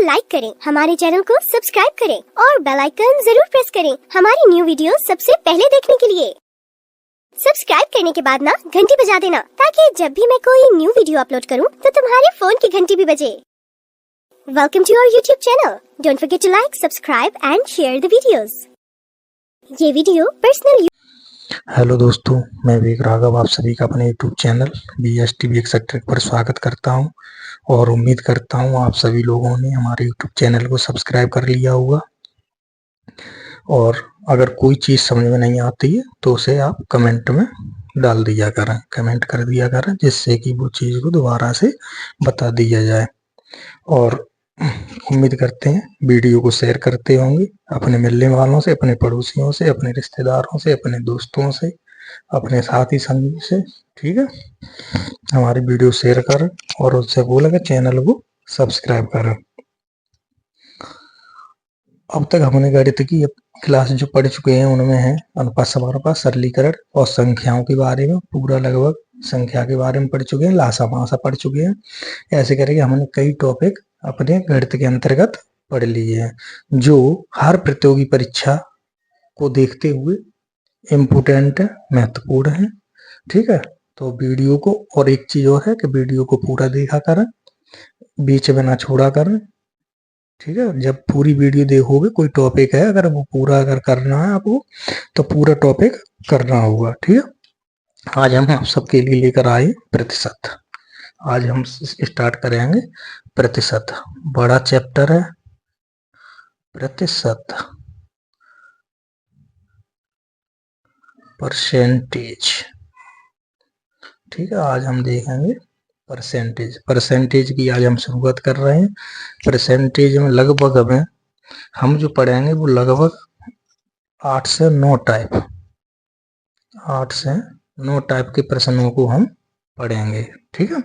Like करें, हमारे channel को सब्सक्राइब करें और बेल आइकन जरूर प्रेस करें हमारी न्यू वीडियो सबसे पहले देखने के लिए। सब्सक्राइब करने के बाद ना घंटी बजा देना, ताकि जब भी मैं कोई न्यू वीडियो अपलोड करूं तो तुम्हारे फोन की घंटी भी बजे। Welcome to our YouTube channel. Don't forget to like, subscribe and share the videos. ये वीडियो पर्सनल। हेलो दोस्तों, मैं विवेक राघव आप सभी का अपने यूट्यूब चैनल BSTV एक्सेट्रिक पर स्वागत करता हूं और उम्मीद करता हूं आप सभी लोगों ने हमारे यूट्यूब चैनल को सब्सक्राइब कर लिया होगा। और अगर कोई चीज़ समझ में नहीं आती है तो उसे आप कमेंट में डाल दिया करें, कमेंट कर दिया करें, जिससे कि वो चीज़ को दोबारा से बता दिया जाए। और उम्मीद करते हैं वीडियो को शेयर करते होंगे अपने मिलने वालों से, अपने पड़ोसियों से, अपने रिश्तेदारों से, अपने दोस्तों से, अपने साथी संगी से। ठीक है, हमारी वीडियो शेयर करें और उससे बोला कि चैनल को सब्सक्राइब करें। अब तक हमने गणित की क्लास जो पढ़ चुके हैं उनमें है अनुपात समानुपात, सरलीकरण और संख्याओं के बारे में पूरा लगभग संख्या के बारे में पढ़ चुके हैं, लासा मासा पढ़ चुके हैं। ऐसे करके हमने कई टॉपिक अपने गणित के अंतर्गत पढ़ लिए हैं, जो हर प्रतियोगी परीक्षा को देखते हुए इम्पोर्टेंट है, महत्वपूर्ण है। ठीक है, तो वीडियो को, और एक चीज और है कि वीडियो को पूरा देखा करें, बीच में ना छोड़ा करें। ठीक है, जब पूरी वीडियो देखोगे, कोई टॉपिक है अगर वो पूरा अगर करना है आपको तो पूरा टॉपिक करना होगा। ठीक है, आज हम आप सबके लिए लेकर आए प्रतिशत। आज हम स्टार्ट करेंगे प्रतिशत। बड़ा चैप्टर है प्रतिशत, परसेंटेज। ठीक है, आज हम देखेंगे परसेंटेज। परसेंटेज की आज हम शुरुआत कर रहे हैं। परसेंटेज में लगभग हम जो पढ़ेंगे वो लगभग 8 से 9 टाइप, 8 से 9 टाइप के प्रश्नों को हम पढ़ेंगे। ठीक है,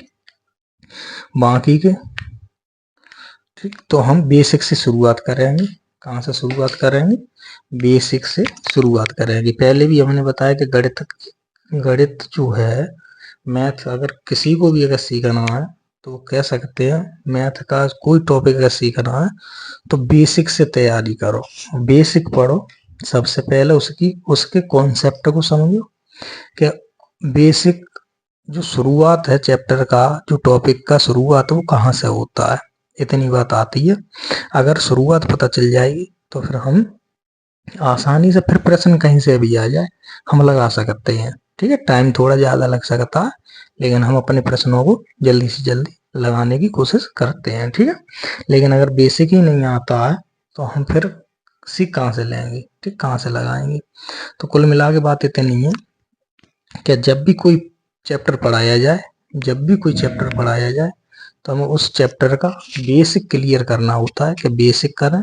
बाकी के ठीक, तो हम बेसिक से शुरुआत करेंगे। कहाँ से शुरुआत करेंगे? बेसिक से शुरुआत करेंगे। पहले भी हमने बताया कि गणित जो है, मैथ अगर किसी को भी अगर सीखना है तो कह सकते हैं, मैथ का कोई टॉपिक अगर सीखना है तो बेसिक से तैयारी करो, बेसिक पढ़ो। सबसे पहले उसके कॉन्सेप्ट को समझो कि बेसिक जो शुरुआत है चैप्टर का, जो टॉपिक का शुरुआत वो कहाँ से होता है, इतनी बात आती है। अगर शुरुआत पता चल जाएगी तो फिर हम आसानी से, फिर प्रश्न कहीं से भी आ जाए हम लगा सकते हैं। ठीक है, टाइम थोड़ा ज़्यादा लग सकता है लेकिन हम अपने प्रश्नों को जल्दी से जल्दी लगाने की कोशिश करते हैं। ठीक है, लेकिन अगर बेसिक ही नहीं आता है तो हम फिर सीख कहाँ से लेंगे, ठीक, कहाँ से लगाएंगे। तो कुल मिला के बात इतनी है कि जब भी कोई चैप्टर पढ़ाया जाए तो हमें उस चैप्टर का बेसिक क्लियर करना होता है कि बेसिक करें।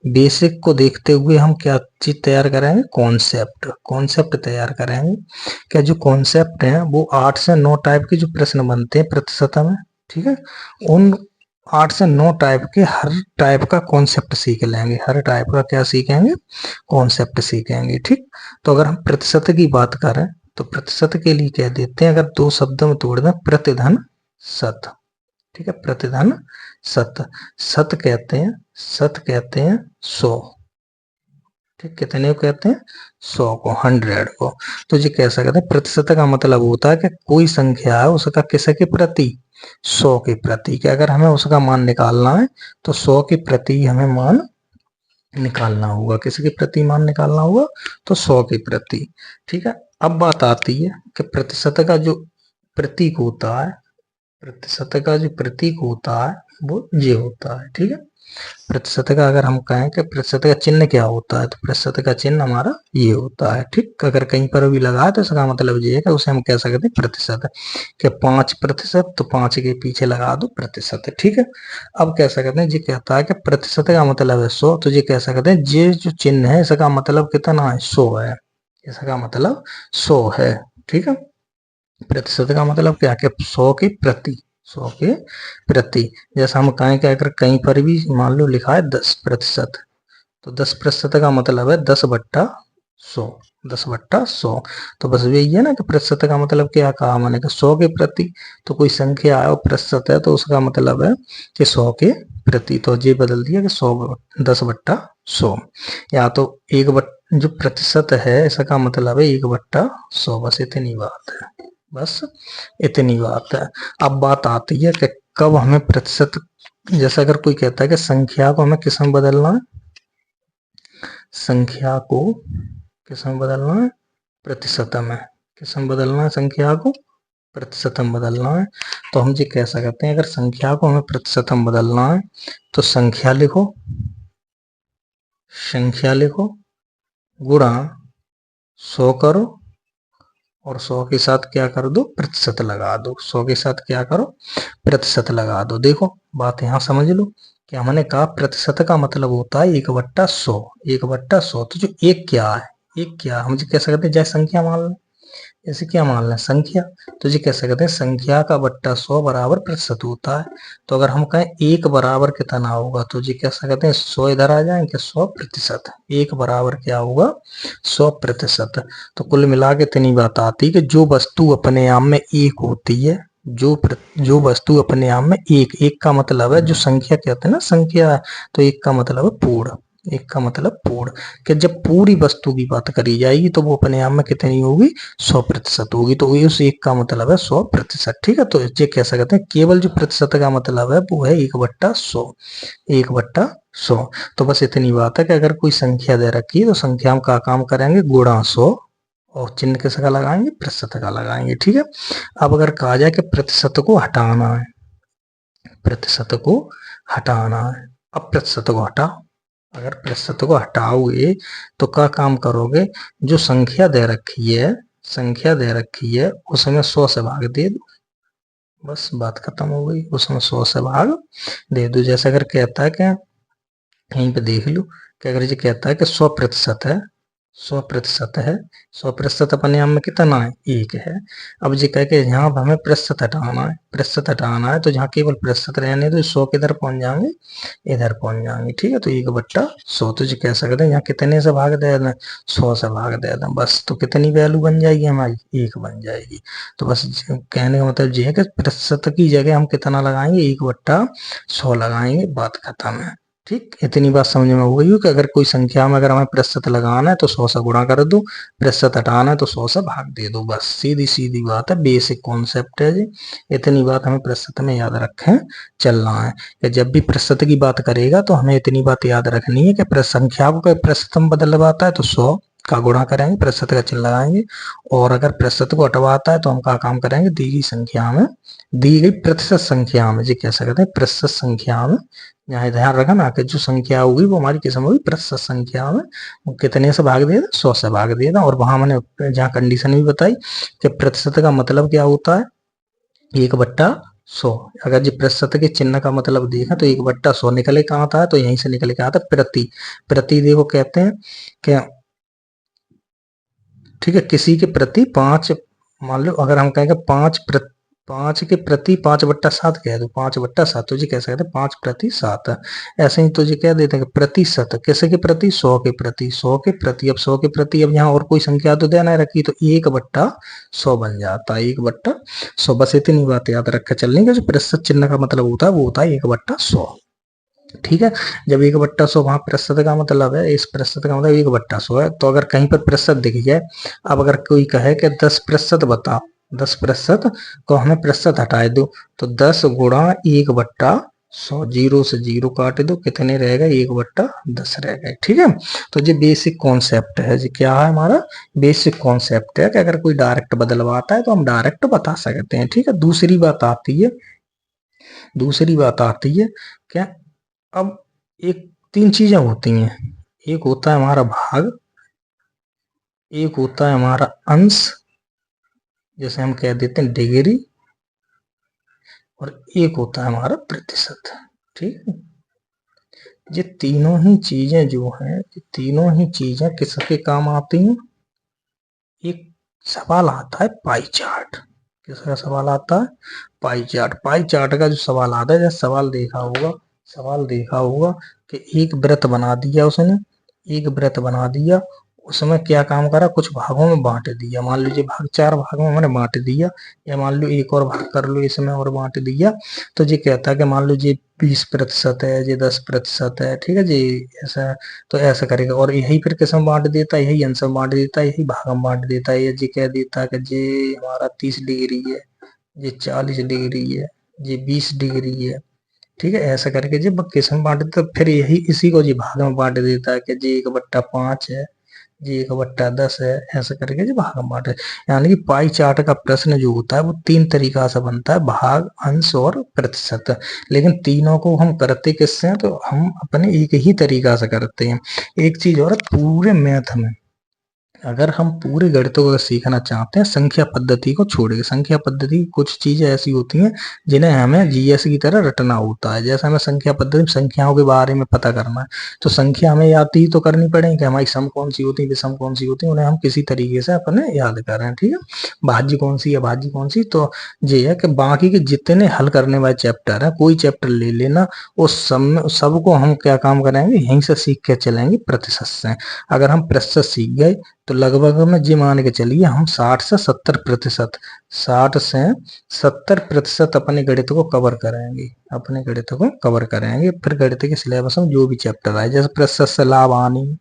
बेसिक को देखते हुए हम क्या चीज तैयार करेंगे? कॉन्सेप्ट तैयार करेंगे। क्या जो कॉन्सेप्ट हैं वो 8 से 9 टाइप के जो प्रश्न बनते हैं प्रतिशत में, ठीक है, उन 8 से 9 टाइप के हर टाइप का कॉन्सेप्ट सीख लेंगे। हर टाइप का क्या सीखेंगे? कॉन्सेप्ट सीखेंगे। ठीक, तो अगर हम प्रतिशत की बात करें तो प्रतिशत के लिए कह देते हैं, अगर 2 शब्दों में तोड़ दें, प्रतिधन शत। ठीक है, प्रतिधन शत। शत कहते हैं 100। ठीक, कितने को कहते हैं? 100 को, 100 को। तो ये कह सकते हैं प्रतिशत का मतलब होता है कि कोई संख्या है उसका किसके प्रति? 100 के प्रति। कि अगर हमें उसका मान निकालना है तो 100 के प्रति हमें मान निकालना होगा। किसके प्रति मान निकालना होगा? तो 100 के प्रति। ठीक है, अब बात आती है कि प्रतिशत का जो प्रतीक होता है, वो ये होता है। ठीक है, प्रतिशत का अगर हम कहें कि प्रतिशत का चिन्ह क्या होता है, तो प्रतिशत का चिन्ह हमारा ये होता है। ठीक, अगर कहीं पर भी लगा है तो इसका मतलब ये है कि उसे हम कह सकते हैं प्रतिशत। कि 5% तो 5 के पीछे लगा दो प्रतिशत। ठीक है, अब कह सकते हैं, ये कहता है कि प्रतिशत का मतलब है 100, तो ये कह सकते हैं ये जो चिन्ह है इसका मतलब कितना है? 100 है। इसका मतलब 100 है। ठीक है, प्रतिशत का मतलब क्या? कि 100 के प्रति। जैसा हम कहें कि अगर कहीं पर भी मान लो लिखा है 10%, तो 10% का मतलब है 10/100। 10/100। तो बस यही है ना कि प्रतिशत का मतलब क्या कहा मैंने कि 100 के प्रति। तो कोई संख्या है और प्रतिशत है तो उसका मतलब है कि 100 के प्रति, तो ये बदल दिया कि 10/100, या तो जो प्रतिशत है इसका मतलब है 1/100। बस इतनी बात है, बस इतनी बात है। अब बात आती है कि कब हमें प्रतिशत, जैसे अगर कोई कहता है कि संख्या को हमें किस में बदलना है, संख्या को किस में बदलना है, प्रतिशत में। किस में बदलना है संख्या को, प्रतिशत में बदलना है। तो हम ये कह सकते हैं अगर संख्या को हमें प्रतिशत में बदलना है तो संख्या लिखो गुणा 100 करो और 100 के साथ क्या कर दो, प्रतिशत लगा दो। 100 के साथ क्या करो, प्रतिशत लगा दो। देखो बात यहाँ समझ लो कि हमने कहा प्रतिशत का मतलब होता है 1/100। 1/100 तो जो एक क्या है, एक क्या हम कह सकते हैं, जैसे संख्या मान लें, जैसे क्या मान लें संख्या, तो ये कह सकते हैं संख्या का बट्टा 100 बराबर प्रतिशत होता है। तो अगर हम कहें एक बराबर कितना होगा, तो ये कह सकते हैं 100 इधर आ जाएंगे, 100%। एक बराबर क्या होगा, 100%। तो कुल मिला के इतनी बात आती है कि जो वस्तु अपने आप में एक होती है, जो वस्तु अपने आप में एक का मतलब है, जो संख्या कहते हैं ना संख्या है, तो एक का मतलब है पूर्ण। एक का मतलब पूर्ण, कि जब पूरी वस्तु की बात करी जाएगी तो वो अपने आप में कितनी होगी, 100% होगी। तो उस एक का मतलब है 100%। ठीक है, तो ये कह सकते हैं केवल जो प्रतिशत का मतलब है वो है 1/100। 1/100। तो बस इतनी बात है कि अगर कोई संख्या दे रखी है तो संख्या में का काम करेंगे, गुणा 100, और चिन्ह किसका लगाएंगे, प्रतिशत का लगाएंगे। ठीक है, अब अगर कहा जाए कि प्रतिशत को हटाना है, प्रतिशत को हटाना है, अब प्रतिशत को हटाओ। अगर प्रतिशत को हटाओगे तो क्या काम करोगे, जो संख्या दे रखी है उसमें 100 से भाग दे दो, बस बात खत्म हो गई। उसमें 100 से भाग दे दो। जैसे अगर कहता है कि यहीं पे देख लो कि अगर ये कहता है कि 100% है, 100% अपने आप में कितना है, एक है। अब ये कह के यहाँ हमें प्रतिशत हटाना है, तो जहाँ केवल प्रतिशत रहने तो 100 किधर पहुंच जाएंगे, इधर पहुंच जाएंगे। ठीक है, तो 1/100, तो ये कह सकते हैं यहाँ कितने से भाग दे दें, 100 से भाग दे दें, बस। तो कितनी वैल्यू बन जाएगी हमारी, 1 बन जाएगी। तो बस कहने का मतलब ये है कि प्रतिशत की जगह हम कितना लगाएंगे, 1/100 लगाएंगे, बात खत्म है। ठीक, इतनी बात समझ में हो गई हो कि अगर कोई संख्या में अगर हमें प्रतिशत लगाना है तो 100 से गुणा कर दो, प्रतिशत हटाना है तो 100 से भाग दे दो, बस सीधी सीधी बात है, बेसिक कॉन्सेप्ट है जी। इतनी बात हमें प्रतिशत में याद रखें चलना है कि जब भी प्रतिशत की बात करेगा तो हमें इतनी बात याद रखनी है कि संख्या को प्रतिशत में बदलवाता है तो 100 का गुणा करेंगे, प्रतिशत का चिन्ह लगाएंगे, और अगर प्रतिशत को हटवाता है तो हम क्या काम करेंगे, दी गई संख्या में, दी गई प्रतिशत संख्या में, जी कह सकते हैं प्रतिशत संख्या में, यहाँ ध्यान रखा ना कि जो संख्या होगी वो हमारी किस्म होगी प्रतिशत संख्या में, कितने से भाग दिया, 100 से भाग दिया। और वहां मैंने जहाँ कंडीशन भी बताई कि प्रतिशत का मतलब क्या होता है, 1/100। अगर जी प्रतिशत के चिन्ह का मतलब देखा तो 1/100 निकले कहाँ आता है, तो यहीं से निकले कहाँ आता है, प्रति देखो कहते हैं कि, ठीक है, किसी के प्रति 5, मान लो अगर हम कहेंगे 5 के प्रति 5/7 कह दो, 5/7, तो जी कह सकते हैं 5/7। ऐसे ही तो जी कह देते हैं प्रतिशत किसी के प्रति, 100 के प्रति, 100 के प्रति। अब 100 के प्रति अब यहाँ और कोई संख्या तो देना रखी, तो 1/100 बन जाता है, 1/100। बस इतनी बात याद रख के चलने का, जो प्रतिशत चिन्ह का मतलब होता है वो होता है 1/100। ठीक है, जब 1/100 वहां प्रतिशत का मतलब है, इस प्रतिशत का मतलब 1/100 है, तो अगर कहीं पर प्रतिशत दिख जाए, अब अगर कोई कहे कि 10% बताओ, 10% को हमें प्रतिशत हटाए दो, तो 10 गुणा 1/100, 0 से 0 काट दो, कितने रहेगा, 1/10 रहेगा। ठीक है, तो ये बेसिक कॉन्सेप्ट है जी, क्या है हमारा बेसिक कॉन्सेप्ट है कि अगर कोई डायरेक्ट बदलवाता है तो हम डायरेक्ट बता सकते हैं। ठीक है, दूसरी बात आती है क्या, अब एक 3 चीजें होती हैं, एक होता है हमारा भाग, एक होता है हमारा अंश, जैसे हम कह देते हैं डिग्री, और एक होता है हमारा प्रतिशत। ठीक है, ये तीनों ही चीजें जो हैं, ये तीनों ही चीजें किसके काम आती हैं, एक सवाल आता है पाई चार्ट। किसका सवाल आता है, पाई चार्ट। पाई चार्ट का जो सवाल आता है, जैसे सवाल देखा होगा कि एक वृत्त बना दिया उसने, एक वृत्त बना दिया उसमें क्या काम करा, कुछ भागों में बांट दिया। मान लीजिए भाग 4 भागों में मैंने बांट दिया, या मान लो एक और भाग कर लो इसमें और बांट दिया। तो ये कहता है कि मान लो ये 20% है, ये 10% है, ठीक है जी, ऐसा। तो ऐसा करेगा और यही फिर किस्म बांट देता है, यही अंश में बांट देता है, यही भाग में बांट देता है। ये कह देता है कि ये हमारा 30 डिग्री है, ये 40 डिग्री है, ये 20 डिग्री है, ठीक है। ऐसा करके जब किस्म बांट देता है, फिर यही इसी को जी भाग में बांट देता है कि जी 1/5 है, जी 1/10 है। ऐसा करके जी भाग में बांटे। यानी कि पाई चार्ट का प्रश्न जो होता है वो 3 तरीका से बनता है, भाग, अंश और प्रतिशत। लेकिन तीनों को हम करते किससे हैं, तो हम अपने एक ही तरीका से करते हैं। एक चीज और पूरे मैथ में अगर हम पूरे गणितों को सीखना चाहते हैं, संख्या पद्धति को छोड़ के, संख्या पद्धति कुछ चीजें ऐसी होती हैं जिन्हें हमें जीएस की तरह रटना होता है। जैसे हमें संख्या पद्धति में संख्याओं के बारे में पता करना है, तो संख्या हमें याद ही तो करनी पड़ेगी कि हमारी सम कौन सी होती है, विषम कौन सी होती है, उन्हें हम किसी तरीके से अपने याद करें, ठीक है। भाज्य कौन सी है, भाज्य कौन सी, तो ये है कि बाकी के जितने हल करने वाले चैप्टर है, कोई चैप्टर ले लेना, उस सबको हम क्या काम करेंगे, यहीं से सीख के चलेंगे प्रतिशत से। अगर हम प्रतिशत सीख गए तो लगभग में जी मान के चलिए हम 60 से 70%, 60 से 70% अपने गणित को कवर करेंगे, अपने गणित को कवर करेंगे। फिर गणित के सिलेबस में जो भी चैप्टर आए, जैसे प्रतिशत से लाभ हानि,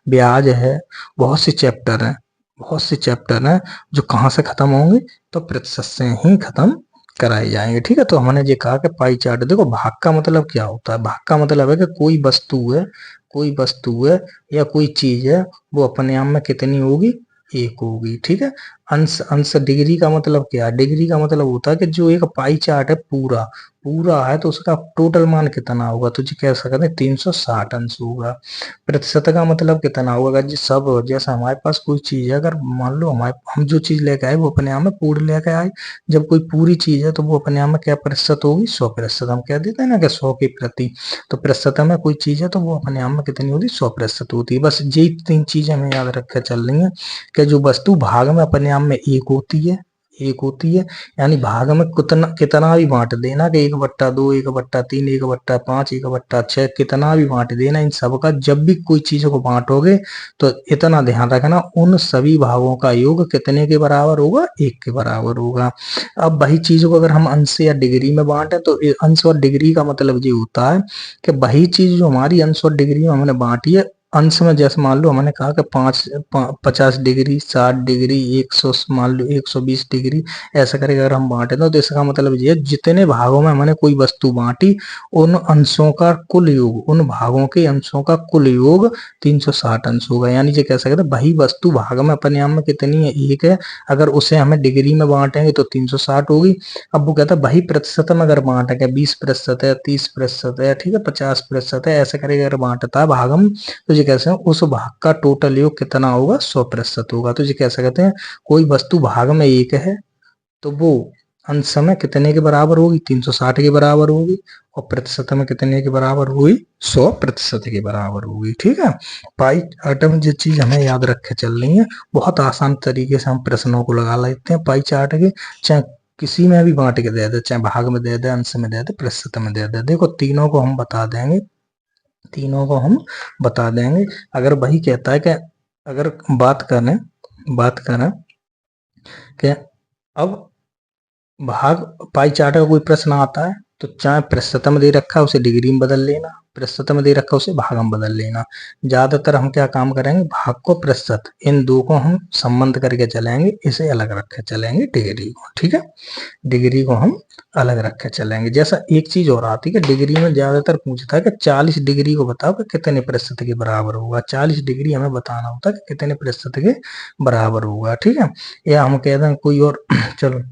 ब्याज है, बहुत से चैप्टर हैं, बहुत से चैप्टर हैं जो कहाँ से खत्म होंगे, तो प्रतिशत से ही खत्म कराए जाएंगे, ठीक है। तो हमने ये कहा कि पाई चार्ट, देखो भाग का मतलब क्या होता है, भाग का मतलब है कि कोई वस्तु है, कोई वस्तु है या कोई चीज है, वो अपने आप में कितनी होगी, एक होगी, ठीक है। अंश, अंश डिग्री का मतलब क्या है, डिग्री का मतलब होता है कि जो एक पाई चार्ट है पूरा पूरा है तो उसका टोटल मान कितना होगा, तो जी कह सकते हैं 360 अंश होगा। प्रतिशत का मतलब कितना होगा, जी सब, जैसे हमारे पास कोई चीज है, अगर मान लो हमारे हम जो चीज लेके आए वो अपने आप में पूर्ण लेके आए, जब कोई पूरी चीज है तो वो अपने आप में क्या प्रतिशत होगी, 100%। हम कह देते हैं ना कि 100 की प्रति, तो प्रतिशत में कोई चीज है तो वो अपने आप में कितनी होती, 100% होती है। बस यही 3 चीजें हमें याद रख कर चल रही है कि जो वस्तु भाग में अपने आप में एक होती है, एक होती है, यानी भाग में कितना कितना भी बांट देना कि 1/2, 1/3, 1/5, 1/6, कितना भी बांट देना, इन सब का जब भी कोई चीजों को बांटोगे तो इतना ध्यान रखना, उन सभी भागों का योग कितने के बराबर होगा, 1 के बराबर होगा। अब वही चीज को अगर हम अंश या डिग्री में बांटे तो अंश और डिग्री का मतलब ये होता है कि वही चीज जो हमारी अंश और डिग्री में हमने बांटी है, अंश में जैसे मान लो हमने कहा कि 50 डिग्री, 60 डिग्री, 100, मान लो 120 डिग्री, ऐसा करके अगर हम बांटे तो इसका मतलब ये जितने भागों में हमने कोई वस्तु बांटी, उन अंशों का कुल योग, उन भागों के अंशों का कुल योग 360 अंश होगा। यानी ये कह सकते हैं वही वस्तु भाग में अपने आप में कितनी है, एक है, अगर उसे हमें डिग्री में बांटेंगे तो 360 होगी। अब वो कहता है वही प्रतिशत में अगर बांटेंगे, 20% है, 30% है, ठीक है, 50% है, ऐसे करके अगर बांटता है भाग में, तो ये कह सकते हैं उस भाग का टोटल योग कितना होगा, 100% होगा। तो ये कह सकते हैं कोई वस्तु भाग में एक है तो वो अंश में कितने के बराबर होगी, 360 के बराबर होगी, और प्रतिशत में कितने के बराबर होगी, 100% के बराबर होगी, ठीक है। पाई चार्ट में जो चीज हमें याद रख के चल रही है, बहुत आसान तरीके से हम प्रश्नों को लगा लेते हैं पाई चार्ट के, चाहे किसी में भी बांट के दे दे, चाहे भाग में दे दे, अंश में दे दे, प्रतिशत में दे दे, देखो तीनों को हम बता देंगे, तीनों को हम बता देंगे। अगर वही कहता है कि अगर बात करें कि अब भाग पाई चार्ट का कोई प्रश्न आता है तो चाहे प्रतिशत में दे रखा है उसे डिग्री में बदल लेना, प्रतिशत में दे रखा है उसे भाग में बदल लेना। ज्यादातर हम क्या काम करेंगे, भाग को प्रतिशत, इन दो को हम संबंध करके चलेंगे, इसे अलग रख के चलेंगे डिग्री को, ठीक है, डिग्री को हम अलग रख के चलेंगे। जैसा एक चीज और आती है कि डिग्री में ज्यादातर पूछता है कि 40 डिग्री को बताओ कि कितने प्रतिशत के बराबर होगा, 40 डिग्री हमें बताना होता है कि कितने प्रतिशत के बराबर होगा, ठीक है। या हम कह दें कोई और चलो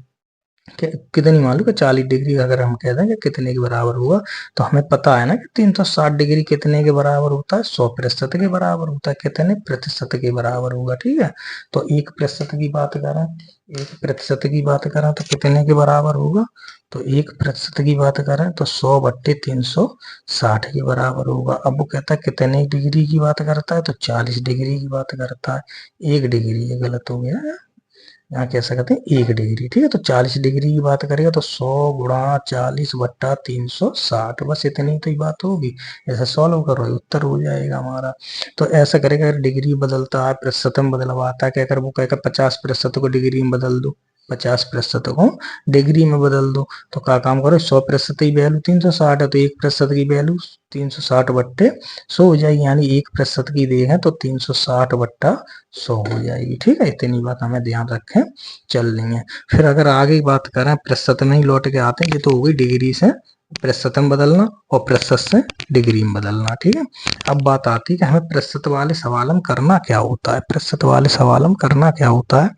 कितनी मान लो कि 40 डिग्री अगर हम कह दें कि कितने के बराबर होगा, तो हमें पता है ना कि 360 डिग्री कितने के बराबर होता है, 100% के बराबर होता है, कितने प्रतिशत के बराबर होगा, ठीक है। तो 1% की बात करें, 1% की बात करें तो कितने के बराबर होगा, तो 1% की बात करें तो 100/360 के बराबर होगा। अब वो कहता है कितने डिग्री की बात करता है, तो 40 डिग्री की बात करता है, 1 डिग्री, ये गलत हो गया है, यहाँ कह सकते हैं 1 डिग्री। ठीक है, तो 40 डिग्री की बात करेगा तो 100 गुणा 40 बट्टा 360, बस इतनी तो ही बात होगी। ऐसा सॉल्व करो, उत्तर हो जाएगा हमारा। तो ऐसा करेगा, अगर डिग्री बदलता है, प्रतिशत में बदलवाता है, क्या कर वो कहकर 50% को डिग्री में बदल दो, 50% को डिग्री में बदल दो। तो क्या काम करो, 100% की वैल्यू 360 है, तो 1% की वैल्यू 360 बट्टे 100 हो जाएगी, यानी 1% की देखें तो 360 बट्टा 100 हो जाएगी। ठीक है, इतनी बात हमें ध्यान रखें चल रही है। फिर अगर आगे बात करें, प्रतिशत में ही लौट के आते हैं, ये तो हो गई डिग्री से प्रतिशत में बदलना और प्रतिशत से डिग्री में बदलना। ठीक है, अब बात आती है कि हमें प्रतिशत वाले सवाल में करना क्या होता है। प्रतिशत वाले सवाल में करना क्या होता है,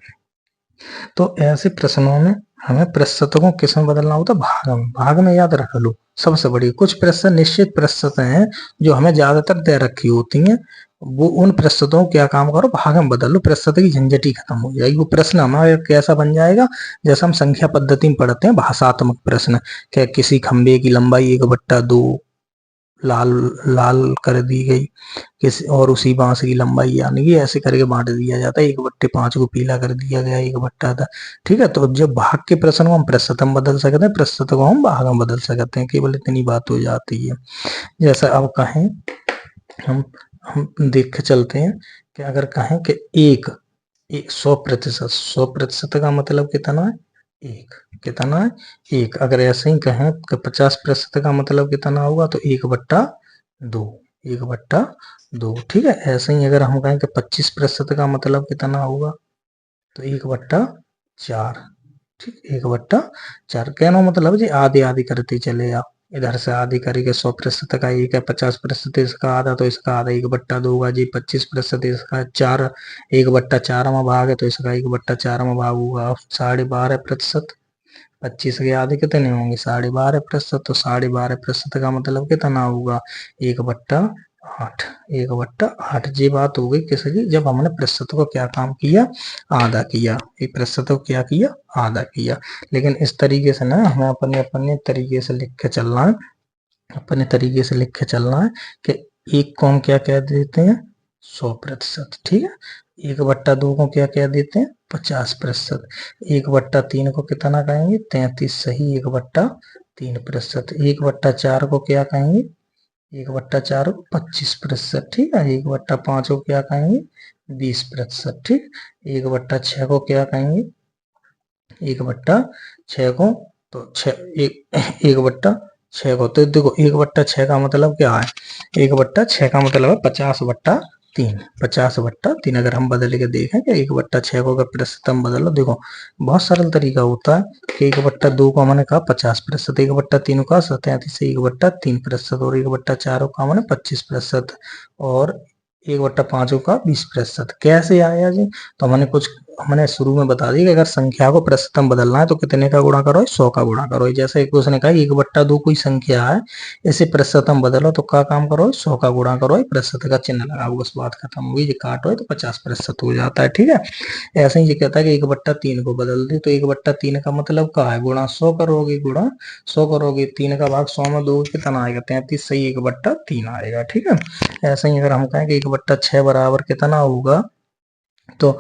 तो ऐसे प्रश्नों में हमें प्रतिशतों को किस में बदलना होता है, भाग में। भाग में याद रख लो सबसे बड़ी, कुछ प्रतिशत निश्चित प्रतिशत हैं जो हमें ज्यादातर दे रखी होती हैं, वो उन प्रतिशतों को क्या काम करो, भाग में बदल लो, प्रतिशत की झंझट ही खत्म हो जाएगी। वो प्रश्न हमारा कैसा बन जाएगा, जैसा हम संख्या पद्धति में पढ़ते हैं, भाषात्मक प्रश्न। क्या किसी खंबे की लंबाई 1/2 लाल लाल कर दी गई, किसी और उसी बांस की लंबाई, यानी कि ऐसे करके बांट दिया जाता है, 1/5 को पीला कर दिया गया, 1/10। ठीक है, तो जब भाग के प्रश्न को हम प्रतिशत में बदल सकते हैं, प्रतिशत को हम भाग में बदल सकते हैं, केवल इतनी बात हो जाती है। जैसा अब कहें, हम देख के चलते हैं कि अगर कहें कि 100%, 100% का मतलब कितना है, 1, कितना है 1। अगर ऐसे ही कहें कि 50% का मतलब कितना होगा, तो 1/2, 1/2। ठीक है, ऐसे ही अगर हम कहें कि 25% का मतलब कितना होगा, तो 1/4। ठीक, 1/4 कहना मतलब जी आधे आधे करते चले आप, इधर से आधी करेंगे, 100% का 1 है, 50% इसका आधा, तो इसका आधा 1/2 होगा जी, 25% इसका 4, 1/4 में भाग है, तो इसका 1/4 में भाग होगा 12.5%। 25 के आधे कितने होंगे, 12.5%, तो 12.5% का मतलब कितना होगा, 1/8, 1/8। ये बात हो गई किसकी, जब हमने प्रतिशत को क्या काम किया, आधा किया, एक प्रतिशत को क्या किया, आधा किया। लेकिन इस तरीके से ना हमें अपने अपने तरीके से लिख के चलना है, अपने तरीके से लिख के चलना है कि 1 को हम क्या कह देते हैं, 100%। ठीक है, 1/2 को क्या कह देते हैं, 50%। 1/3 को कितना कहेंगे, 33, सही, 1/3%। 1/4 को क्या कहेंगे, 1/4 को 25%। ठीक है, 1/5 को क्या कहेंगे, 20%। ठीक, 1/6 को क्या कहेंगे, 1/6 को, तो 1/6 को, तो देखो 1/6 का मतलब क्या है, 1/6 का मतलब है 50/3, 50/3। अगर हम बदल के देखें कि 1/6 को अगर प्रतिशत में बदलो, देखो बहुत सरल तरीका होता है कि 1/2 को हमने कहा 50%, 1/3 का 37, 1/3%, और 1/4 का हमने 25%, और 1/5 का 20%। कैसे आया जी, तो हमने शुरू में बता दिया कि अगर संख्या को प्रतिशत में बदलना है तो कितने का गुणा करो, 100 का गुणा करो। जैसे एक उसने कहा 1/2 कोई संख्या है, इसे प्रतिशत में बदलो तो क्या काम करो, 100 का गुणा करो, प्रतिशत का चिन्ह लगाओ, बस बात खत्म हुई। ये काटो तो 50% हो जाता है। ठीक है, ऐसे ही ये कहता है कि 1/3 को बदल दे, तो 1/3 का मतलब क्या है, गुणा 100 करोगे, गुणा 100 करोगे, 3 का भाग 100 में दोगे, कितना आएगा, 33, सही, 1/3 आएगा। ठीक है, ऐसे ही अगर हम कहें कि 1/6 बराबर कितना होगा, तो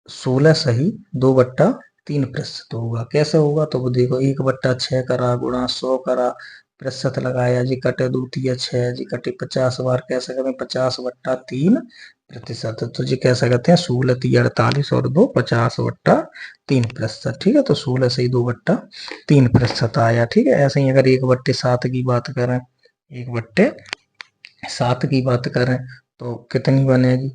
16, सही, 2/3% होगा। कैसे होगा, तो वो देखो 1/6 करा, गुणा 100 करा, प्रतिशत लगाया जी, कटे 2 तिया 6 जी, कटे 50 बार, कैसे करें, 50/3%। तो जी कैसे कहते हैं, 16 तिया 48 और 2 50/3%। ठीक है, तो 16 सही 2/3% आया। ठीक है, ऐसे ही अगर 1/7 की बात करें, 1/7 की बात करें तो कितनी बनेगी,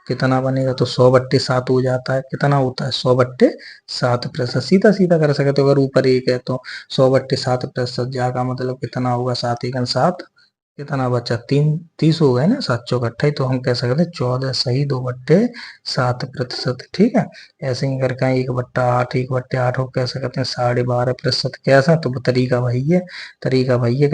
कितना बनेगा, तो 100/7 हो जाता है, कितना होता है, 100/7%। सीधा सीधा कर सकते हो, अगर ऊपर 1 है तो 100/7%, जा का मतलब कितना होगा, 7 1 7, कितना बचा, 30 हो गए ना, 7 चौक 28, तो हम कह सकते हैं 14, सही, 2/7%। ठीक है, ऐसे ही करके 1/8, 1/8 को कह सकते हैं 12.5%। कैसा, तो तरीका वही है, कि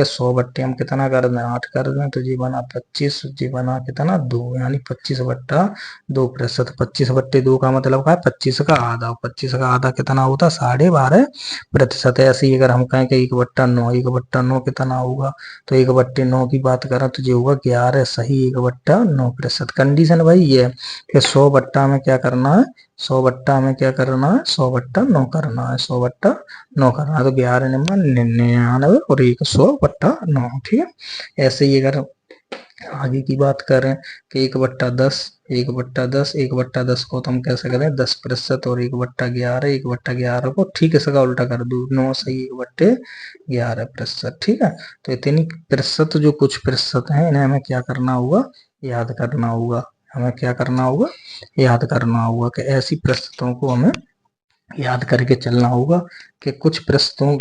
100 हम कितना कर दें, 8 कर दें, तो जी बना 25, जी बना कितना 2, यानी 25/2%। 25/2 का मतलब क्या है, 25 का आधा, 25 का आधा कितना होता है, 12.5%। ऐसे ही अगर हम कहें कि 1/9, 1/9 कितना होगा, तो 1/9 की की बात करें तो जो होगा 11 सही 1/9 कंडीशन भाई ये है कि 100 बट्टा में क्या करना है, 100 बट्टा में क्या करना है, 100/9 करना है, 100/9 करना है। तो 11 नंबर 99 और 100/9, ठीक है। ऐसे ही अगर आगे की बात करें कि 1/10, 1/10, 1/10 को तो हम कैसे करें 10% और 1/11, 1/11 को ठीक है इसका उल्टा कर दो 9 सही 1/11%, ठीक है। तो इतनी प्रतिशत जो कुछ प्रतिशत हैं इन्हें हमें क्या करना होगा, याद करना होगा। हमें क्या करना होगा, याद करना होगा कि ऐसी प्रतिशतों को हमें याद करके चलना होगा कि कुछ प्रश्नों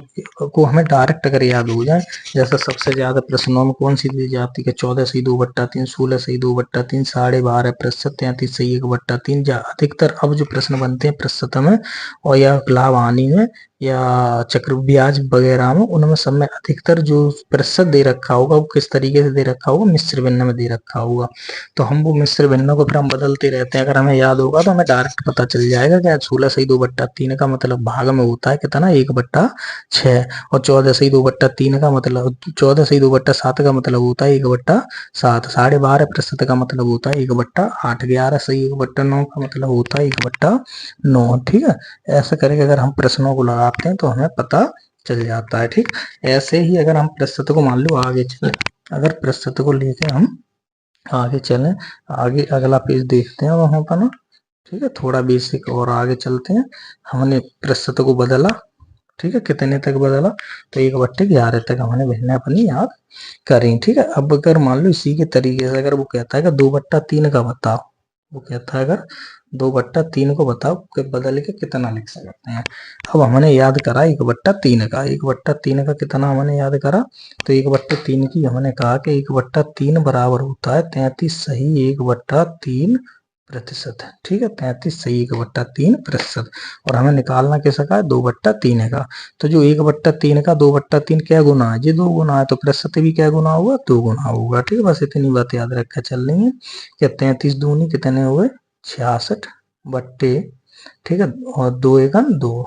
को हमें डायरेक्ट अगर याद हो जाए, जैसे सबसे ज्यादा प्रश्नों में कौन सी दी जाती है, 14 सही 2/3, 16 सही 2/3, 12.5%, 33 सही 1/3, या अधिकतर अब जो प्रश्न बनते हैं प्रतिशत में और या लाभ हानि में या चक्र ब्याज वगैरह में, उनमें सब में अधिकतर जो प्रतिशत दे रखा होगा वो किस तरीके से दे रखा होगा, मिश्र भिन्न में दे रखा होगा। तो हम वो मिश्र भिन्नों को फिर हम बदलते रहते हैं। अगर हमें याद होगा तो हमें डायरेक्ट पता चल जाएगा कि 16 सही 2/3 का मतलब भाग में होता है कितना 1/6, और 14 सही 2/3 का मतलब 14 सही 2/7 का मतलब होता है 1/7, 12.5% का मतलब होता है 1/8, 11 सही 1/9 का मतलब होता है 1/9, ठीक है। ऐसा करके अगर हम प्रश्नों को लगाते हैं तो हमें पता चल जाता है, ठीक। ऐसे ही अगर हम प्रतिशत को मान लो आगे चले, अगर प्रतिशत को लेके हम आगे चलें, आगे अगला पेज देखते हैं वहां पर ना, ठीक है। थोड़ा बेसिक और आगे चलते हैं। हमने प्रतिशत को बदला, ठीक है, कितने तक बदला तो 1/11 तक हमने भिन्न अपनी याद करी, ठीक है। अब अगर मान लो इसी के तरीके से अगर वो कहता है कि 2/3 का बताओ, वो कहता है अगर 2/3 को बताओ कि बदल के कितना लिख सकते हैं। अब हमने याद करा 1/3 का, 1/3 का कितना हमने याद करा तो 1/3 की हमने कहा कि 1/3 बराबर होता है 33 सही 1/3%, ठीक है। 33 सही 1/3%, और हमें निकालना किसका है 2/3 का। तो जो 1/3 का 2/3 क्या गुना है, ये 2 गुना है, तो प्रतिशत भी क्या गुना होगा 2 गुना होगा, ठीक है। बस इतनी बात याद रख कर चल रही है कि 33 दूनी कितने हुए 66 बट्टे, ठीक है, और 2 एकम 2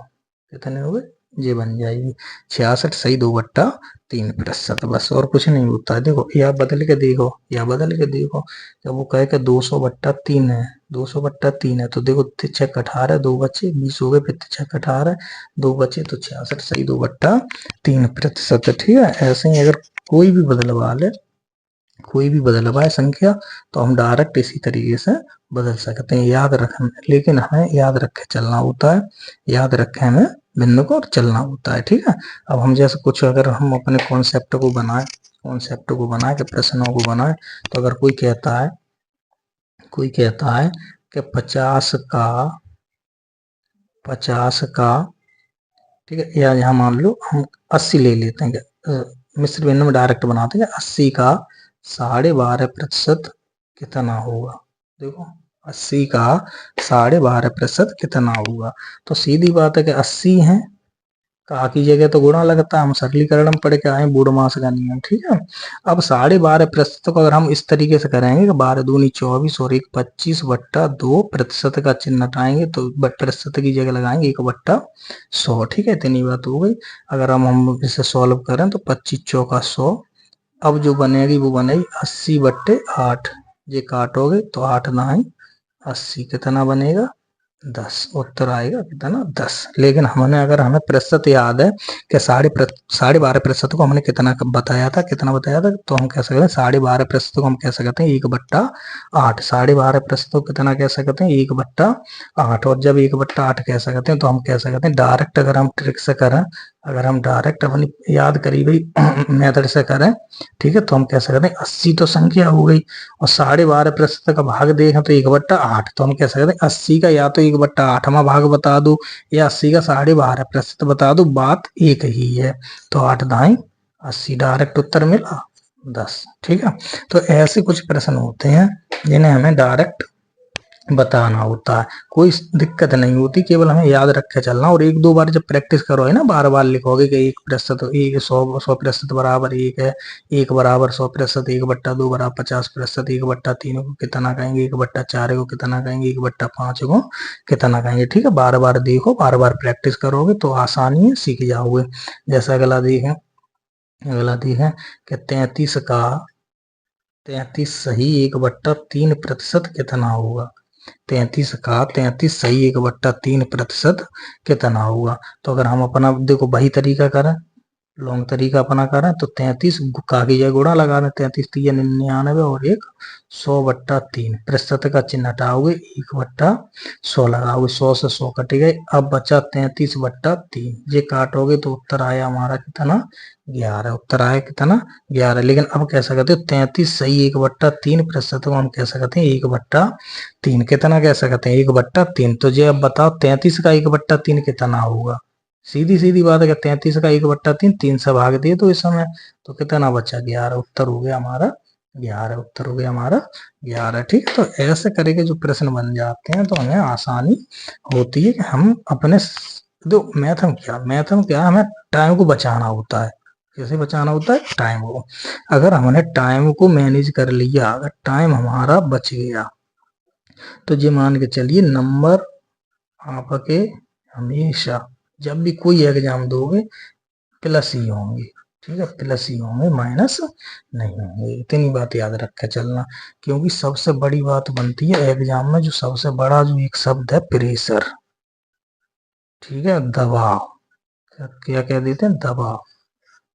कितने हुए, ये बन जाएगी 66 सही 2/3%, बस और कुछ नहीं होता है। देखो या बदल के देखो, या बदल के देखो, जब वो कहे कि 200/3 है, 200/3 है तो देखो 6 18 2 बचे 20 हो गए, फिर 6 18 2 बचे तो 66 सही 2/3%, ठीक है। ऐसे ही अगर कोई भी बदलवा ले, कोई भी बदलवाए संख्या तो हम डायरेक्ट इसी तरीके से बदल सकते हैं, याद रखना, लेकिन हमें याद रख के चलना होता है, याद रखे हमें भिन्न को चलना होता है, ठीक है। अब हम जैसे कुछ अगर हम अपने कॉन्सेप्ट को बनाए, कॉन्सेप्ट को बनाए के प्रश्नों को बनाए, तो अगर कोई कहता है कि 50 का, ठीक है, या यहाँ मान लो हम 80 ले लेते हैं, मिश्र भिन्न में डायरेक्ट बनाते हैं, 80 का 12.5% कितना होगा। देखो 80 का 12.5% कितना होगा, तो सीधी बात है कि 80 है, का की जगह तो गुणा लगता है, हम सरलीकरण पढ़ के आए बूढ़मास का नियम, ठीक है। अब 12.5% को अगर हम इस तरीके से करेंगे कि 12 दूनी 24 और 1 25/2% का चिन्ह हटाएंगे तो प्रतिशत की जगह लगाएंगे 1/100, ठीक है। इतनी बात हो गई। अगर हम इसे सॉल्व करें तो 25 चौका 100, अब जो बनेगी वो बनेगी 80/8, ये काटोगे तो 8 9 80, कितना बनेगा 10, उत्तर आएगा कितना 10। लेकिन हमने अगर हमें प्रतिशत याद है कि 12.5% को हमने कितना बताया था, कितना बताया था, तो हम कह सकते हैं 12.5% को हम कह सकते हैं 1/8, 12.5% को कितना कह सकते हैं 1/8, और जब 1/8 कह सकते हैं तो हम कह सकते हैं डायरेक्ट, अगर हम ट्रिक से करें, अगर हम डायरेक्ट अपनी याद करी गई मेथड से करें, ठीक है, तो हम कह सकते हैं 80 तो संख्या हो गई और 12.5% का भाग देखें तो 1/8, तो हम कह सकते हैं 80 का या तो 1/8वां भाग बता दो या 80 का 12.5% बता दो, बात एक ही है। तो 8 9 80, डायरेक्ट उत्तर मिला 10, ठीक है। तो ऐसे कुछ प्रश्न होते हैं जिन्हें हमें डायरेक्ट बताना होता है, कोई दिक्कत नहीं होती, केवल हमें याद रख के चलना, और 1 2 बार जब प्रैक्टिस करोगे ना, बार बार लिखोगे कि 1% 100% बराबर 1 है, 1 बराबर 100%, 1/2 बराबर 50%, 1/3 को कितना कहेंगे, 1/4 को कितना कहेंगे, 1/5 को कितना कहेंगे, ठीक है। बार बार देखो, बार बार प्रैक्टिस करोगे तो आसानी है सीख जाओगे। जैसा अगला देखें कि 33 का 33 सही 1/3% कितना होगा। 33 का 33 सही 1/3% कितना होगा। तो अगर हम अपना देखो वही तरीका करें, लॉन्ग तरीका अपना करें तो 33 का की जगह गुणा लगा दें, 33 3 99 और 1 100/3, प्रतिशत का चिन्ह हटाओगे 1/100 लगाओगे, 100 से 100 कट गए, अब बचा 33/3, ये काटोगे तो उत्तर आया हमारा कितना 11, उत्तर आया कितना 11। लेकिन अब कह सकते हो 33 सही 1/3 प्रतिशत को हम कह सकते हैं 1/3, कितना कह सकते हैं 1/3। तो ये अब बताओ 33 का 1/3 कितना होगा। सीधी सीधी बात है, 33 का 1/3 3 से भाग दिए तो इस समय तो कितना बचा 11, उत्तर हो गया हमारा 11, उत्तर हो गया हमारा 11। ठीक है, तो ऐसे करके जो प्रश्न बन जाते हैं तो हमें आसानी होती है कि हम अपने जो मैथ में क्या हमें टाइम को बचाना होता है। कैसे बचाना होता है टाइम को। अगर हमने टाइम को मैनेज कर लिया, अगर टाइम हमारा बच गया तो ये मान के चलिए नंबर आपके हमेशा जब भी कोई एग्जाम दोगे प्लस ही होंगे। ठीक है, प्लस ही होंगे, माइनस नहीं होंगे। इतनी बात याद रख के चलना, क्योंकि सबसे बड़ी बात बनती है एग्जाम में जो सबसे बड़ा जो एक शब्द है प्रेशर। ठीक है, दबाव, क्या कह देते हैं दबाव।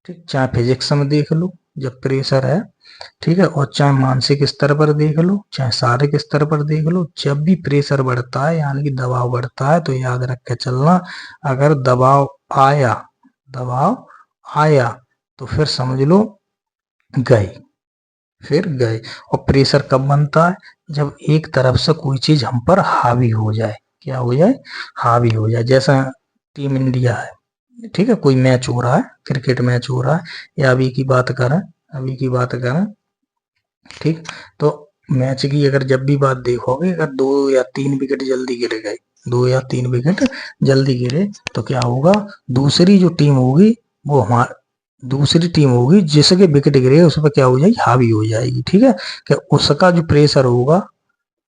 ठीक, चाहे फिजिक्स में देख लो जब प्रेशर है, ठीक है, और चाहे मानसिक स्तर पर देख लो चाहे शारीरिक स्तर पर देख लो, जब भी प्रेशर बढ़ता है यानी कि दबाव बढ़ता है तो याद रख के चलना, अगर दबाव आया तो फिर समझ लो गए, फिर गए। और प्रेशर कब बनता है, जब एक तरफ से कोई चीज हम पर हावी हो जाए। क्या हो जाए, हावी हो जाए। जैसा टीम इंडिया है, ठीक है, कोई मैच हो रहा है, क्रिकेट मैच हो रहा है, या अभी की बात करें, ठीक, तो मैच की अगर जब भी बात देखोगे, अगर 2 या 3 विकेट जल्दी गिर गए, 2 या 3 विकेट जल्दी गिरे तो क्या होगा, दूसरी जो टीम होगी वो दूसरी टीम होगी जिसके विकेट गिरे उस पर क्या हो जाएगी, हावी हो जाएगी। ठीक है, कि उसका जो प्रेशर होगा,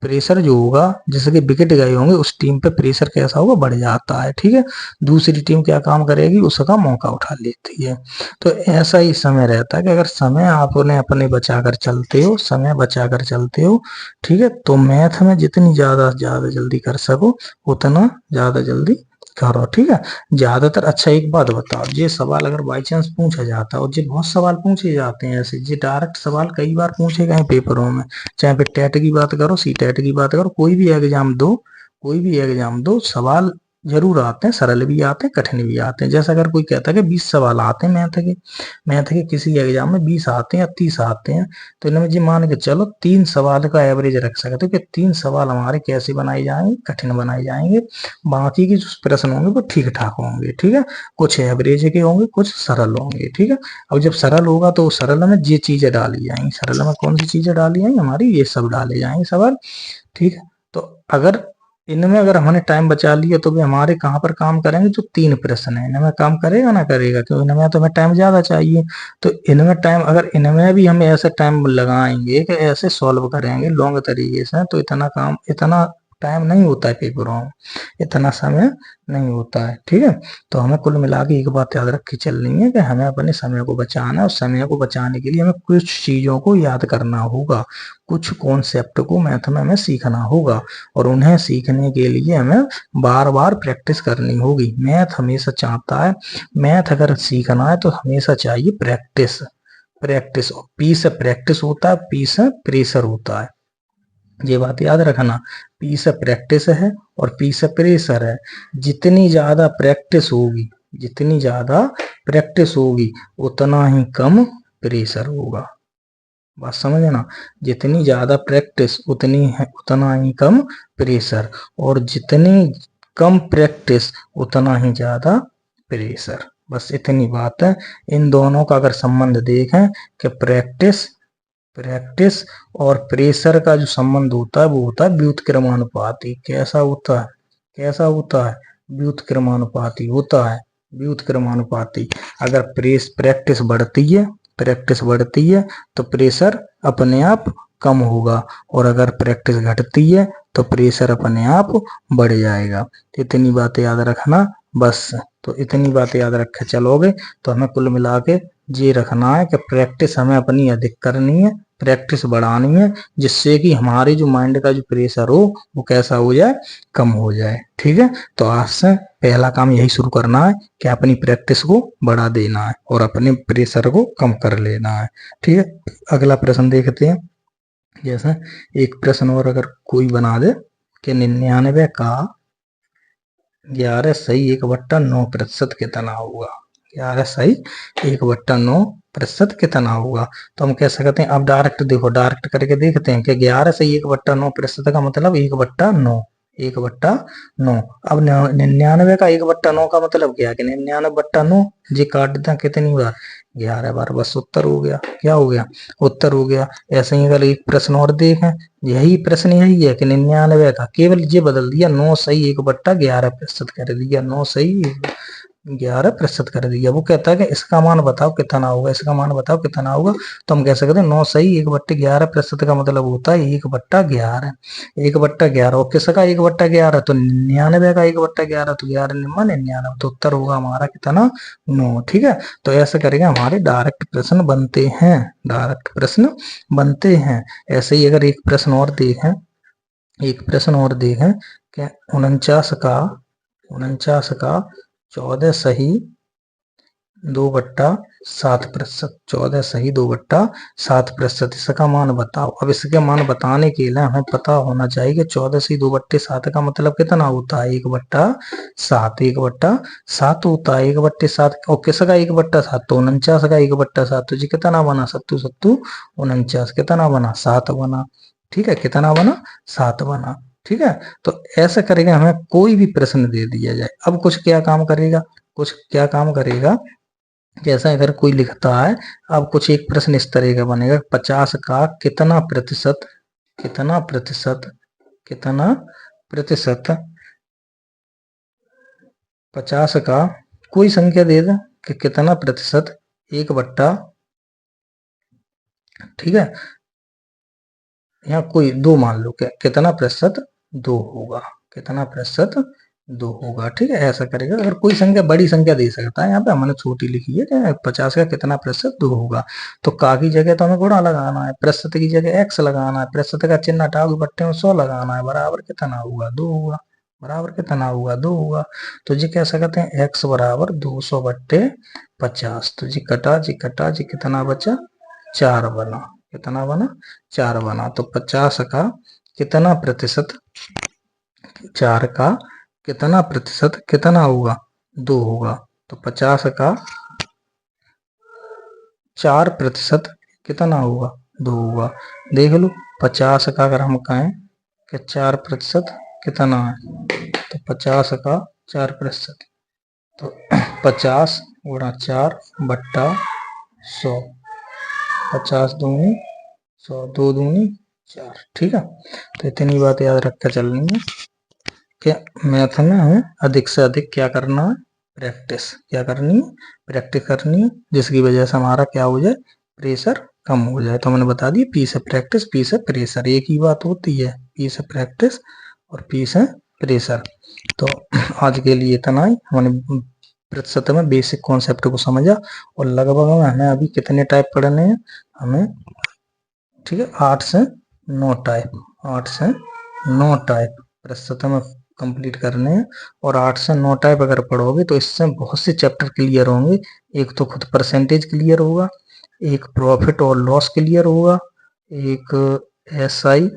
प्रेशर जो होगा जिसके विकेट गए होंगे उस टीम पे प्रेशर कैसा होगा, बढ़ जाता है। ठीक है, दूसरी टीम क्या काम करेगी, उसका मौका उठा लेती है। तो ऐसा ही समय रहता है कि अगर समय आपने अपने बचाकर चलते हो, समय बचाकर चलते हो, ठीक है, तो मैथ में जितनी ज्यादा जल्दी कर सको उतना ज्यादा जल्दी करो। ठीक है, ज्यादातर, अच्छा एक बात बताओ, ये सवाल अगर बाई चांस पूछा जाता है, और ये बहुत सवाल पूछे जाते हैं ऐसे, ये डायरेक्ट सवाल कई बार पूछे गए पेपरों में, चाहे फिर टेट की बात करो, सी टेट की बात करो, कोई भी एग्जाम दो, सवाल जरूर आते हैं, सरल भी आते हैं, कठिन भी आते हैं। जैसा अगर कोई कहता है कि 20 सवाल आते हैं मैथ के किसी एग्जाम में 20 आते हैं या 30 आते हैं, तो इनमें जी मान के चलो 3 सवाल का एवरेज रख सकते हो कि 3 सवाल हमारे कैसे बनाए जाएंगे, कठिन बनाए जाएंगे, बाकी के जो प्रश्न होंगे वो ठीक ठाक होंगे। ठीक है, कुछ एवरेज के होंगे, कुछ सरल होंगे। ठीक है, अब जब सरल होगा तो सरल में ये चीजें डाली जाएंगी, सरल में कौन सी चीजें डाली जाएंगी, हमारी ये सब डाले जाएंगे सवाल। ठीक है, तो अगर इनमें अगर हमने टाइम बचा लिया तो भी हमारे कहाँ पर काम करेंगे, जो 3 प्रश्न है इनमें काम करेगा ना करेगा, क्योंकि इनमें तो हमें टाइम ज्यादा चाहिए। तो इनमें टाइम, अगर इनमें भी हम ऐसे टाइम लगाएंगे कि ऐसे सॉल्व करेंगे लॉन्ग तरीके से, तो इतना टाइम नहीं होता है पेपरों में, इतना समय नहीं होता है। ठीक है, तो हमें कुल मिला के एक बात याद रख के चलनी है कि हमें अपने समय को बचाना है, और समय को बचाने के लिए हमें कुछ चीजों को याद करना होगा, कुछ कॉन्सेप्ट को मैथ में हमें सीखना होगा, और उन्हें सीखने के लिए हमें बार बार प्रैक्टिस करनी होगी। मैथ हमेशा चाहता है, मैथ अगर सीखना है तो हमेशा चाहिए प्रैक्टिस, प्रैक्टिस। पी से प्रैक्टिस होता है, पी से प्रेशर होता है, ये बात याद रखना। पी से प्रैक्टिस है और पी से प्रेशर है। जितनी ज्यादा प्रैक्टिस होगी उतना ही कम प्रेशर होगा। बात समझना, जितनी ज्यादा प्रैक्टिस उतना ही कम प्रेशर, और जितनी कम प्रैक्टिस उतना ही ज्यादा प्रेशर। बस इतनी बात है। इन दोनों का अगर संबंध देखें कि प्रैक्टिस और प्रेशर का जो संबंध होता है वो होता है व्युत्क्रमानुपाती। कैसा होता है व्युत्क्रमानुपाती होता है, व्युत्क्रमानुपाती। अगर प्रैक्टिस बढ़ती है तो प्रेशर अपने आप कम होगा, और अगर प्रैक्टिस घटती है तो प्रेशर अपने आप बढ़ जाएगा। इतनी बातें याद रखना बस। तो इतनी बातें याद रख के चलोगे तो हमें कुल मिला के ये रखना है कि प्रैक्टिस हमें अपनी अधिक करनी है, प्रैक्टिस बढ़ानी है, जिससे कि हमारे जो माइंड का जो प्रेशर हो वो कैसा हो जाए, कम हो जाए। ठीक है, तो आज से पहला काम यही शुरू करना है कि अपनी प्रैक्टिस को बढ़ा देना है और अपने प्रेशर को कम कर लेना है। ठीक है, अगला प्रश्न देखते हैं। जैसे एक प्रश्न और अगर कोई बना दे कि 99 का 11 सही 1/9% कितना होगा। 11 सही 1/9% कितना होगा। तो हम कह सकते हैं, अब डायरेक्ट देखो, डायरेक्ट करके देखते हैं कि 11 सही 1/9% का मतलब 1/9, 1/9। अब 99 का 1/9 का मतलब क्या है कि 99/9 जी काट दें कितनी बार, 11 बार, बस उत्तर हो गया। क्या हो गया, उत्तर हो गया। ऐसे ही अगर एक प्रश्न और देखें, यही प्रश्न यही है कि 99 का केवल ये बदल दिया, 9 सही 1/11% कर दिया, 9 सही 11% कर दिया। वो कहता है कि इसका मान बताओ कितना होगा, इसका मान बताओ कितना होगा। तो हम कह सकते हैं 9 सही 1/11% का मतलब होता है 1/11, 1/11। और किसका 1/11, तो 99 का 1/11, तो 11 निम्मा 99, तो उत्तर होगा हमारा कितना, 9। ठीक है, तो ऐसे करके हमारे डायरेक्ट प्रश्न बनते हैं, डायरेक्ट प्रश्न बनते हैं। ऐसे ही अगर एक प्रश्न और देखें, एक प्रश्न और देखें कि 49 का 14 सही 2/7%, 14 सही 2/7%, इसका मान बताओ। अब इसके मान बताने के लिए हमें पता होना चाहिए कि 14 सही 2/7 का मतलब कितना होता है, 1/7, 1/7 होता है, 1/7। और किसका 1/7, तो 49 का 1/7, तो जी कितना बना, 7 7 49, कितना बना, 7 बना। ठीक है, कितना बना, 7 बना। ठीक है, तो ऐसा करेगा, हमें कोई भी प्रश्न दे दिया जाए। अब कुछ क्या काम करेगा, कुछ क्या काम करेगा, जैसा अगर कोई लिखता है, अब कुछ एक प्रश्न इस तरह का बनेगा, 50 का कितना प्रतिशत, कितना प्रतिशत, कितना प्रतिशत, 50 का कोई संख्या दे दे कि कितना प्रतिशत 1/, ठीक है, यहाँ कोई 2 मान लो, क्या कितना प्रतिशत 2 होगा, कितना प्रतिशत 2 होगा। ठीक है, ऐसा करेगा। अगर कोई संख्या बड़ी संख्या दे सकता है, यहाँ पे हमने छोटी लिखी है कि 50 का कितना प्रतिशत 2 होगा। तो का की जगह तो हमें गुणा लगाना है, प्रतिशत की जगह x लगाना है, प्रतिशत का चिन्ह हटाओ, बट्टे में 100 लगाना है, बराबर कितना होगा, 2 होगा, बराबर कितना होगा, 2 होगा। तो जी कह सकते हैं x बराबर 200/50। तो जी कटा, जी कटा, जी कितना बचा, 4 बना, कितना बना, 4 बना। तो 50 का कितना प्रतिशत, 4 का कितना प्रतिशत कितना होगा, 2 होगा। तो 50 का 4% कितना होगा, 2 होगा। देख लो, 50 का अगर हम कहें कि 4% कितना है, तो 50 का 4%, तो 50 गुणा 4/100, 50 दूनी 100, 2 दूनी 4। ठीक है, तो इतनी बात याद रख कर चलनी है कि मैथ में हमें अधिक से अधिक क्या करना है, प्रैक्टिस, क्या करनी है, प्रैक्टिस करनी है, जिसकी वजह से हमारा क्या हो जाए, प्रेशर कम हो जाए। तो मैंने बता दिया, पी से प्रैक्टिस, पी से प्रेशर, एक ही बात होती है, पी से प्रैक्टिस और पी से प्रेशर। तो आज के लिए इतना ही। हमने प्रतिशत में बेसिक कॉन्सेप्ट को समझा, और लगभग हमें अभी कितने टाइप पढ़ने हैं, हमें, ठीक है, 8 से 9 टाइप, 8 से 9 टाइप प्रतिशत में कंप्लीट करने हैं। और 8 से 9 टाइप अगर पढ़ोगे तो इससे बहुत से चैप्टर क्लियर होंगे। एक तो खुद परसेंटेज क्लियर होगा, एक प्रॉफिट और लॉस क्लियर होगा, एक SI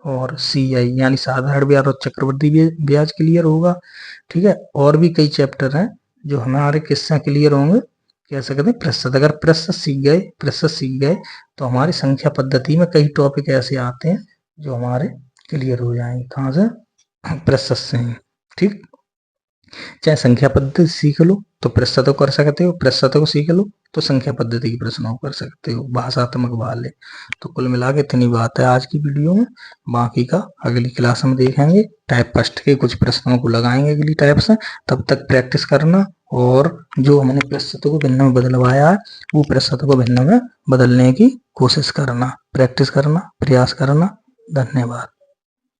और CI यानी साधारण ब्याज और चक्रवृद्धि ब्याज क्लियर होगा। ठीक है, और भी कई चैप्टर हैं जो हमारे किससे क्लियर होंगे, कह सकते हैं प्रतिशत। अगर प्रतिशत सीख गए, प्रतिशत सीख गए, तो हमारी संख्या पद्धति में कई टॉपिक ऐसे आते हैं जो हमारे क्लियर हो जाएंगे, कहाँ से, प्रतिशत से ही। ठीक, चाहे संख्या पद्धति सीख लो तो प्रतिशत कर सकते हो, प्रतिशत को सीख लो तो संख्या पद्धति की प्रश्नों कर सकते हो, भाषात्मक वाले। तो कुल मिला के इतनी बात है आज की वीडियो में। बाकी का अगली क्लास में देखेंगे, टाइप फर्स्ट के कुछ प्रश्नों को लगाएंगे अगली टाइप से। तब तक प्रैक्टिस करना, और जो हमने प्रतिशत को भिन्न में बदलवाया है वो प्रतिशत को भिन्न में बदलने की कोशिश करना, प्रैक्टिस करना, प्रयास करना। धन्यवाद।